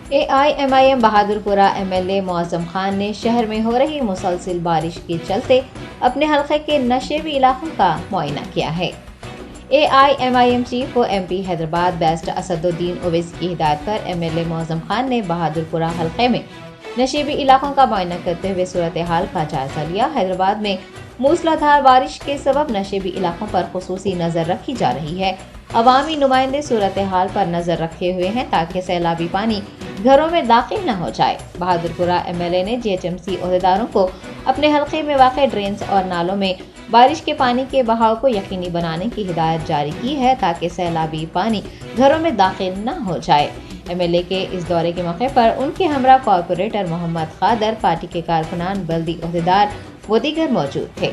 AIMIM Bahadurpura MLA Mauzam Khan ने शहर में हो रही मुसलसल बारिश के चलते अपने हल्के के नशेबी इलाकों का मुआयना किया है। AIMIM चीफ व MP हैदराबाद बैरिस्टर असदुद्दीन ओवैसी की हिदायत पर MLA मौज़म खान ने बहादुरपुरा हल्के में नशेबी इलाकों का मुआयना करते हुए सूरत हाल का जायजा लिया। हैदराबाद में मूसलाधार बारिश के सबब नशेबी इलाकों पर खुसूसी नजर रखी जा रही है। अवामी नुमाइंदे सूरत हाल पर नजर रखे हुए हैं ताकि सैलाबी पानी घरों में दाखिल न हो जाए। बहादुरपुरा MLA ने GHMC अहदेदारों को अपने हल्के में वाक़ ड्रेन्स और नालों में बारिश के पानी के बहाव को यकीनी बनाने की हिदायत जारी की है ताकि सैलाबी पानी घरों में दाखिल न हो जाए। MLA के इस दौरे के मौके पर उनके हमरा कॉर्पोरेटर मोहम्मद खादर, पार्टी के कारकुनान, बल्दी अहदेदार व दीगर मौजूद थे।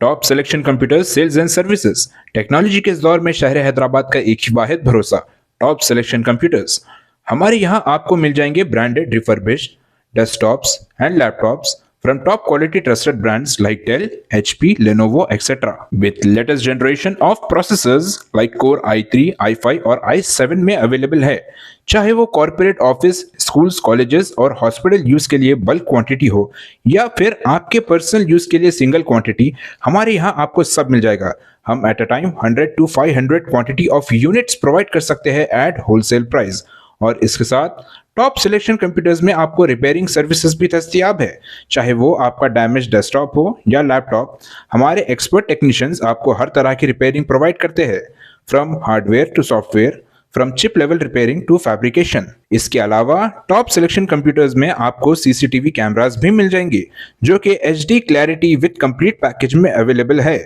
Top selection computers sales and services. Technology के इस दौर में शहर हैदराबाद का एक ही वाहिद भरोसा, टॉप सिलेक्शन कंप्यूटर्स। हमारे यहाँ आपको मिल जाएंगे branded refurbished desktops and laptops from top quality trusted brands like Dell, HP, Lenovo, etc. with latest generation of processors like Core i3, i5 और i7 में अवेलेबल है। चाहे वो कॉर्पोरेट ऑफिस, स्कूल्स, कॉलेजेस और हॉस्पिटल यूज के लिए bulk quantity हो या फिर आपके पर्सनल यूज के लिए सिंगल क्वांटिटी, हमारे यहाँ आपको सब मिल जाएगा। हम at a time 100 to 500 quantity of units provide कर सकते हैं एट होलसेल प्राइस। और इसके साथ टॉप सिलेक्शन कंप्यूटर्स में आपको रिपेयरिंग सर्विसेज भी दस्तियाब है। चाहे वो आपका डैमेज डेस्कटॉप हो या लैपटॉप, हमारे एक्सपर्ट टेक्नीशियंस आपको हर तरह की रिपेयरिंग प्रोवाइड करते हैं, from hardware to software, from chip level repairing to fabrication. इसके अलावा टॉप सिलेक्शन कंप्यूटर्स में आपको CCTV कैमरास भी मिल जाएंगे जो कि HD clarity with complete package में अवेलेबल है,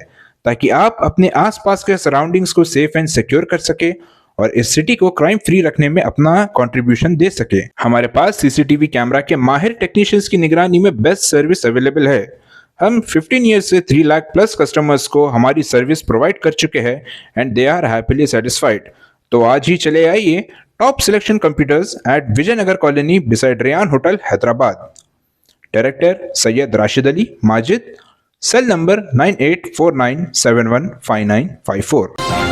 ताकि आप अपने आसपास के सराउंडिंग्स को सेफ एंड सिक्योर कर सके और इस सिटी को क्राइम फ्री रखने में अपना कंट्रीब्यूशन दे सके। हमारे पास CCTV कैमरा के माहिर टेक्नीशियंस की निगरानी में बेस्ट सर्विस अवेलेबल है। हम 15 ईयर्स से 3 लाख प्लस कस्टमर्स को हमारी सर्विस प्रोवाइड कर चुके हैं and they are happily satisfied. तो आज ही चले आइए top selection computers at Vijayanagar colony beside Ryan hotel Hyderabad. Director Syed Rashid Ali Majid, cell number 9849715954।